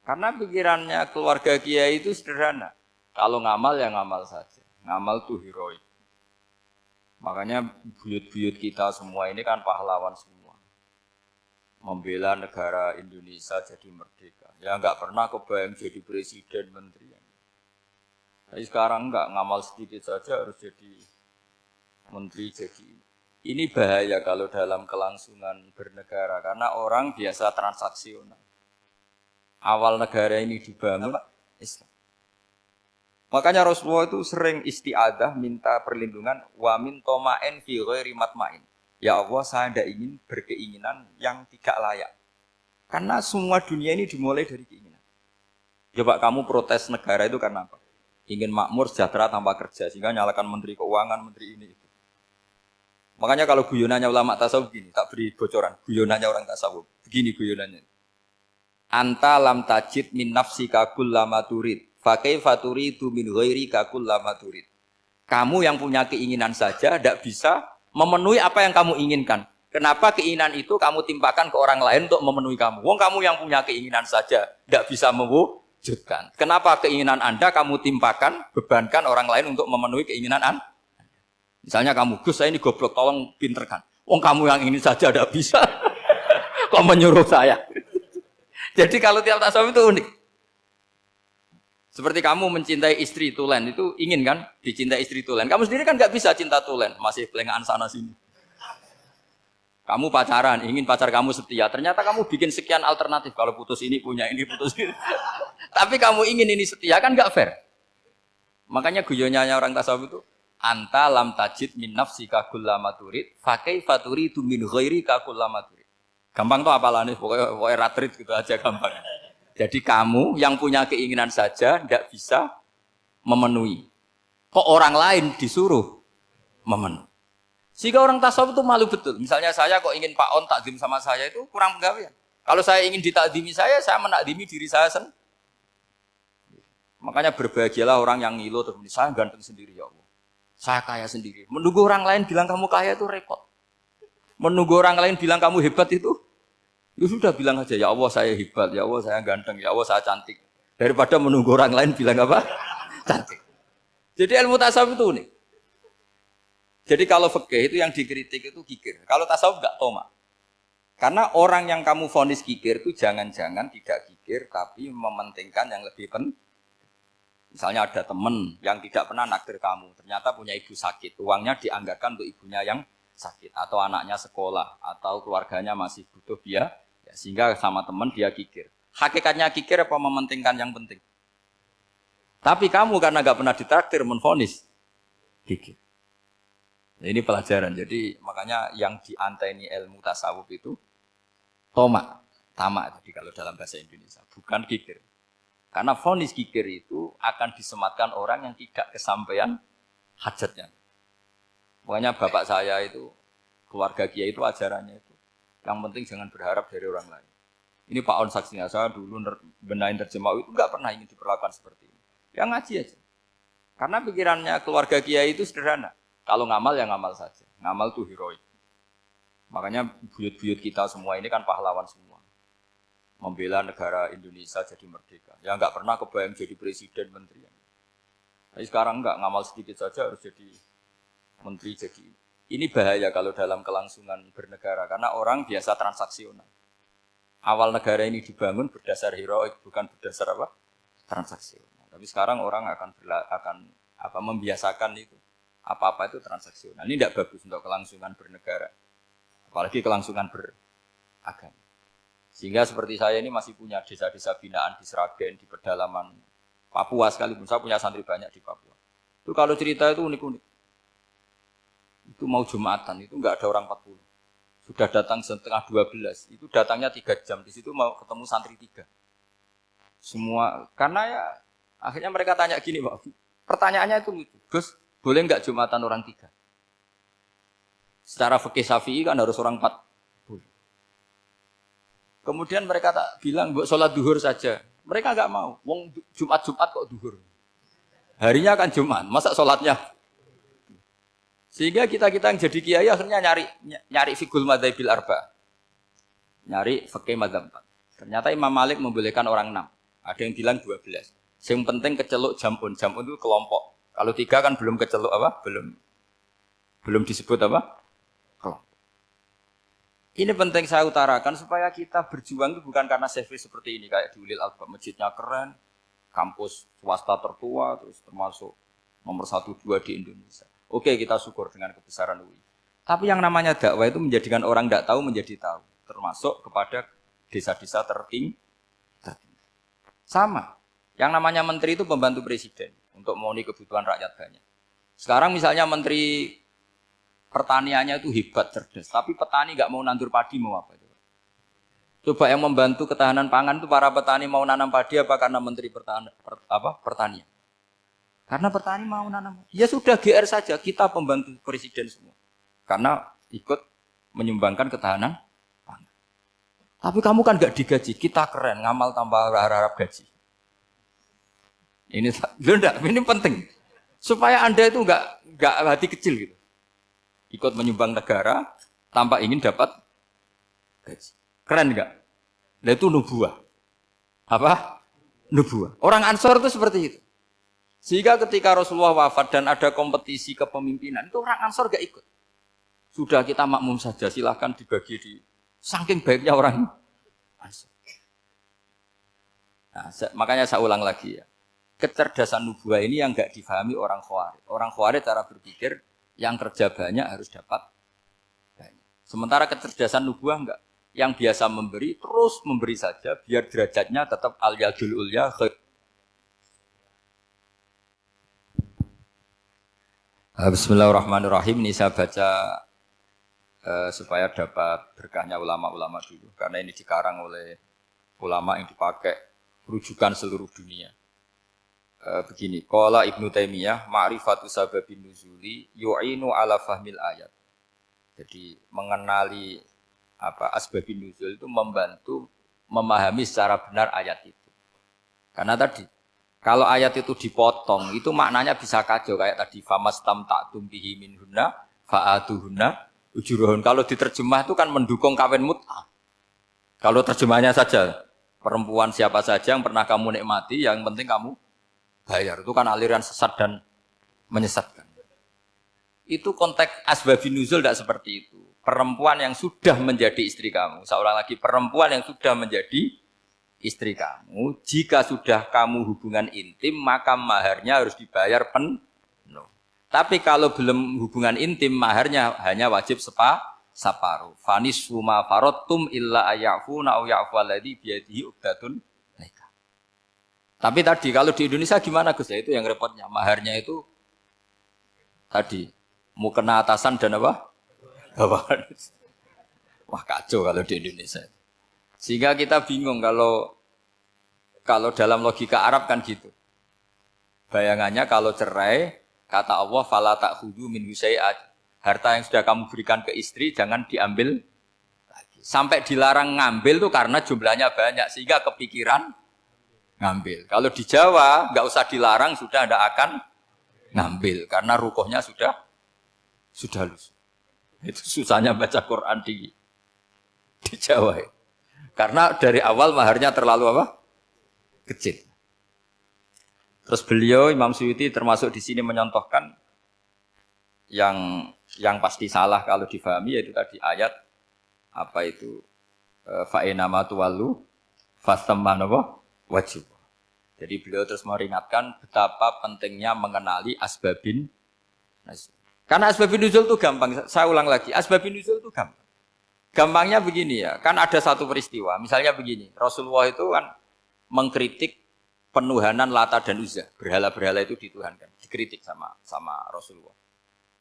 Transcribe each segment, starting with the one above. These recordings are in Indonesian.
Karena pikirannya keluarga kiai itu sederhana. Kalau ngamal ya ngamal saja. Ngamal tuh heroik. Makanya buyut-buyut kita semua ini kan pahlawan semua. Membela negara Indonesia jadi merdeka. Ya nggak pernah kebayang jadi presiden, menteri. Tapi sekarang nggak, ngamal sedikit saja harus jadi menteri, jadi. Ini bahaya kalau dalam kelangsungan bernegara. Karena orang biasa transaksional. Awal negara ini dibangun Islam. Makanya Rasulullah itu sering isti'adah minta perlindungan wa min toma'en fi ghairi matma'in. Ya Allah, saya tidak ingin berkeinginan yang tidak layak. Karena semua dunia ini dimulai dari keinginan. Coba kamu protes negara itu karena apa? Ingin makmur, sejahtera tanpa kerja, sehingga nyalakan menteri keuangan, menteri ini itu. Makanya kalau guyonannya ulama tasawuf begini, tak beri bocoran, guyonannya orang tasawuf. Begini guyonannya. Anta lam tajid min nafsika kullama turid. Fakaifa turidu min ghairika kullama turid. Kamu yang punya keinginan saja tidak bisa memenuhi apa yang kamu inginkan. Kenapa keinginan itu kamu timpakan ke orang lain untuk memenuhi kamu? Wong kamu yang punya keinginan saja tidak bisa mewujudkan. Kenapa keinginan Anda kamu timpakan, bebankan orang lain untuk memenuhi keinginan Anda? Misalnya kamu, Gus, saya ini goblok, tolong pinterkan. Wong kamu yang ini saja tidak bisa. Kok menyuruh saya? Jadi kalau tiap tasawuf itu unik. Seperti kamu mencintai istri tulen, itu ingin kan dicintai istri tulen. Kamu sendiri kan nggak bisa cinta tulen, masih pelengahan sana sini. Kamu pacaran, ingin pacar kamu setia. Ternyata kamu bikin sekian alternatif. Kalau putus ini punya ini, putus ini. Tapi kamu ingin ini setia, kan nggak fair. Makanya guyonanya orang tasawuf itu, anta lam tajid min nafsika kullama turid, fakaifa turidu min ghairika kullama turid. Gampang tuh apalane, pokoknya ratrit gitu aja gampang. Jadi kamu yang punya keinginan saja tidak bisa memenuhi. Kok orang lain disuruh memenuhi. Sehingga orang tasawuf itu malu betul. Misalnya saya kok ingin Pak On takdim sama saya itu kurang penggawean. Kalau saya ingin ditakdimi saya menakdimi diri saya sendiri. Makanya berbahagialah orang yang ngilu terus saya ganteng sendiri ya Allah. Saya kaya sendiri. Menunggu orang lain bilang kamu kaya itu repot. Menunggu orang lain bilang kamu hebat itu ya sudah bilang aja, ya Allah saya hebat, ya Allah saya ganteng, ya Allah saya cantik. Daripada menunggu orang lain bilang apa? Cantik. Jadi ilmu tasawuf itu unik. Jadi kalau fikih itu yang dikritik itu kikir. Kalau tasawuf enggak toma. Karena orang yang kamu vonis kikir itu jangan-jangan tidak kikir, tapi mementingkan yang lebih penting. Misalnya ada teman yang tidak pernah naktir kamu, ternyata punya ibu sakit, uangnya dianggarkan untuk ibunya yang sakit, atau anaknya sekolah, atau keluarganya masih butuh biaya. Ya, sehingga sama teman dia kikir. Hakikatnya kikir apa mementingkan yang penting? Tapi kamu karena gak pernah ditraktir menvonis kikir. Nah, ini pelajaran. Jadi makanya yang diantaini ilmu tasawuf itu toma, tamak tadi kalau dalam bahasa Indonesia, bukan kikir. Karena vonis kikir itu akan disematkan orang yang tidak kesampaian hajatnya. Makanya bapak saya itu keluarga kiai itu ajarannya itu. Yang penting jangan berharap dari orang lain. Ini Pak On saksinya, saya dulu benahin terjemah itu enggak pernah ingin diperlakukan seperti ini. Ya ngaji aja. Karena pikirannya keluarga kiai itu sederhana. Kalau ngamal ya ngamal saja. Ngamal tuh heroik. Makanya buyut-buyut kita semua ini kan pahlawan semua. Membela negara Indonesia jadi merdeka. Ya enggak pernah kebayang jadi presiden, menteri. Tapi sekarang enggak, ngamal sedikit saja harus jadi menteri, jadi. Ini bahaya kalau dalam kelangsungan bernegara, karena orang biasa transaksional. Awal negara ini dibangun berdasar heroik, bukan berdasar apa? Transaksional. Tapi sekarang orang akan membiasakan itu. Apa-apa itu transaksional. Ini tidak bagus untuk kelangsungan bernegara. Apalagi kelangsungan beragama. Sehingga seperti saya ini masih punya desa-desa binaan di Sragen, di pedalaman Papua sekalipun. Saya punya santri banyak di Papua. Itu kalau cerita itu unik-unik. Itu mau Jumatan, itu enggak ada orang 40. Sudah datang setengah 12, itu datangnya 3 jam. Di situ mau ketemu santri 3. Semua, karena ya akhirnya mereka tanya gini, Pak. Pertanyaannya itu lucu. Gus, boleh enggak Jumatan orang 3? Secara fikih Syafi'i kan harus orang 40. Kemudian mereka tak bilang, buat sholat duhur saja. Mereka enggak mau. Wong Jumat-Jumat kok duhur. Harinya kan Jumat, masa sholatnya? Sehingga kita yang jadi kiai akhirnya nyari fikul madzhabil arba. Nyari fikih madzhab 4. Ternyata Imam Malik membolehkan orang 6. Ada yang bilang 12. Yang penting keceluk jamun. Jamun itu kelompok. Kalau 3 kan belum keceluk apa? Belum disebut apa? Kelompok. Ini penting saya utarakan supaya kita berjuang itu bukan karena CV seperti ini kayak di Ulil Albab, masjidnya keren, kampus swasta tertua, terus termasuk nomor 1 2 di Indonesia. Oke, kita syukur dengan kebesaran UI. Tapi yang namanya dakwah itu menjadikan orang tidak tahu menjadi tahu, termasuk kepada desa-desa tertinggi. Sama. Yang namanya menteri itu pembantu presiden untuk memenuhi kebutuhan rakyat banyak. Sekarang misalnya menteri pertaniannya itu hebat, cerdas, tapi petani nggak mau nandur padi mau apa? Coba yang membantu ketahanan pangan itu para petani mau nanam padi apa karena menteri pertanian? Karena petani mau nanam. Ya sudah GR saja, kita pembantu presiden semua. Karena ikut menyumbangkan ketahanan pangan. Tapi kamu kan nggak digaji, kita keren, ngamal tambah harap gaji. Ini penting. Supaya Anda itu nggak hati kecil gitu. Ikut menyumbang negara tanpa ingin dapat gaji. Keren nggak? Nah itu nubuah. Apa? Nubuah. Orang Ansor itu seperti itu. Sehingga ketika Rasulullah wafat dan ada kompetisi kepemimpinan, itu orang Ansor nggak ikut. Sudah kita makmum saja, silahkan dibagi di saking baiknya orang Ansor. Nah, makanya saya ulang lagi ya. Kecerdasan nubuah ini yang nggak difahami orang Khawarij. Orang Khawarij cara berpikir yang kerja banyak harus dapat banyak. Sementara kecerdasan nubuah enggak. Yang biasa memberi, terus memberi saja, biar derajatnya tetap al-yadul ulya. Bismillahirrahmanirrahim. Ini saya baca supaya dapat berkahnya ulama-ulama dulu. Karena ini dikarang oleh ulama yang dipakai rujukan seluruh dunia. Begini, qala Ibnu Taimiyah ma'rifatu sababin nuzuli yu'inu ala fahmil ayat. Jadi mengenali asbabin nuzul itu membantu memahami secara benar ayat itu. Karena tadi kalau ayat itu dipotong itu maknanya bisa kacau kayak tadi famastamta'tum bihi minhunna fa'atuhunna ujurahun. Kalau diterjemah itu kan mendukung kawin mut'ah. Kalau terjemahnya saja perempuan siapa saja yang pernah kamu nikmati yang penting kamu bayar, itu kan aliran sesat dan menyesatkan. Itu konteks asbabun nuzul tidak seperti itu. Perempuan yang sudah menjadi istri kamu, seorang lagi perempuan yang sudah menjadi istri kamu, jika sudah kamu hubungan intim, maka maharnya harus dibayar penuh. Tapi kalau belum hubungan intim, maharnya hanya wajib separuh. Fanis huma farotum illa ayafuna au ya'fu alladhi biyadihi uqdatun. Tapi tadi kalau di Indonesia gimana Gus? Ya itu yang repotnya. Maharnya itu tadi mukena atasan dan apa? Bawahan. Wah kacau kalau di Indonesia. Sehingga kita bingung kalau dalam logika Arab kan gitu. Bayangannya kalau cerai, kata Allah fala ta'khudhu min husai'at. Harta yang sudah kamu berikan ke istri jangan diambil lagi. Sampai dilarang ngambil tuh karena jumlahnya banyak sehingga kepikiran ngambil. Kalau di Jawa nggak usah dilarang sudah tidak akan ngambil karena rukuhnya sudah lusuh. Itu susahnya baca Quran di Jawa. Karena dari awal maharnya terlalu apa? Kecil. Terus beliau Imam Suyuti termasuk di sini menyontohkan yang pasti salah kalau difahami yaitu tadi ayat apa itu fa inama tuwallu fasamma wajib. Jadi beliau terus meringatkan betapa pentingnya mengenali asbabin nuzul. Karena asbabin nuzul itu gampang. Saya ulang lagi, asbabin nuzul itu gampang. Gampangnya begini ya, kan ada satu peristiwa. Misalnya begini, Rasulullah itu kan mengkritik penuhanan Lata dan Uzza. Berhala-berhala itu dituhankan, dikritik sama Rasulullah.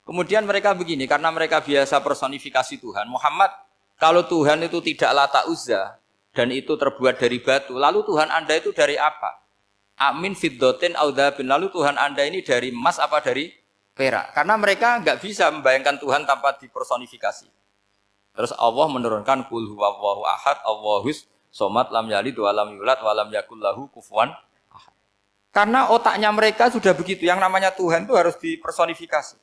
Kemudian mereka begini, karena mereka biasa personifikasi Tuhan. Muhammad, kalau Tuhan itu tidak Lata Uzza, dan itu terbuat dari batu, lalu Tuhan Anda itu dari apa? Amin fiddotin audabin, lalu Tuhan Anda ini dari emas apa dari perak? Karena mereka nggak bisa membayangkan Tuhan tanpa dipersonifikasi. Terus Allah menurunkan qul huwallahu ahad, Allahus somad lam yalid wa lam yulad wa lam yakul lahu kufuwan ahad. Karena otaknya mereka sudah begitu, yang namanya Tuhan itu harus dipersonifikasi.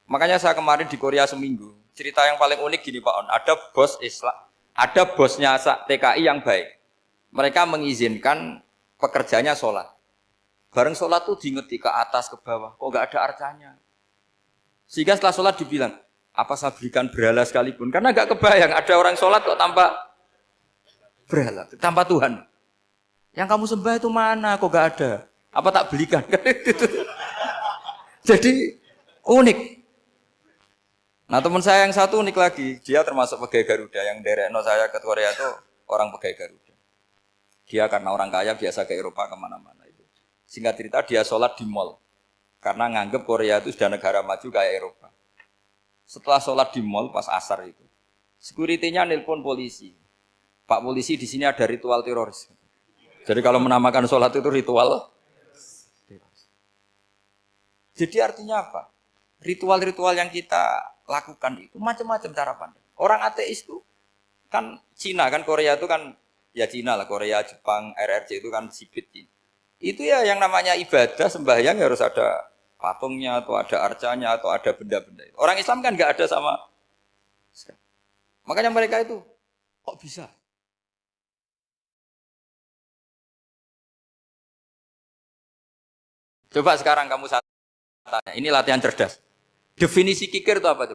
Makanya saya kemarin di Korea seminggu, cerita yang paling unik gini Pak On, ada bos Islam, ada bosnya TKI yang baik. Mereka mengizinkan pekerjanya sholat. Bareng sholat tuh diingeti ke atas ke bawah, kok nggak ada arcanya. Sehingga setelah sholat dibilang, apa saya berikan berhala sekalipun? Karena nggak kebayang ada orang sholat kok tanpa berhala, tanpa Tuhan. Yang kamu sembah itu mana? Kok nggak ada? Apa tak belikan? Jadi unik. Nah teman saya yang satu unik lagi, dia termasuk pegawai Garuda yang derekno saya ke Korea itu orang pegawai Garuda. Dia karena orang kaya biasa ke Eropa kemana-mana itu. Singkat cerita dia sholat di mall karena nganggep Korea itu sudah negara maju kayak Eropa. Setelah sholat di mall pas asar itu, security-nya nelpon polisi. Pak polisi di sini ada ritual teroris. Jadi kalau menamakan sholat itu ritual teroris. Jadi artinya apa? Ritual-ritual yang kita lakukan itu macam-macam cara pandang. Orang ateis itu kan Cina kan Korea itu kan ya Cina lah, Korea, Jepang, RRC itu kan sipit. Itu ya yang namanya ibadah sembahyang harus ada patungnya atau ada arcanya atau ada benda-benda itu. Orang Islam kan nggak ada sama. Makanya mereka itu kok bisa? Coba sekarang kamu tanya, ini latihan cerdas. Definisi kikir itu apa tuh?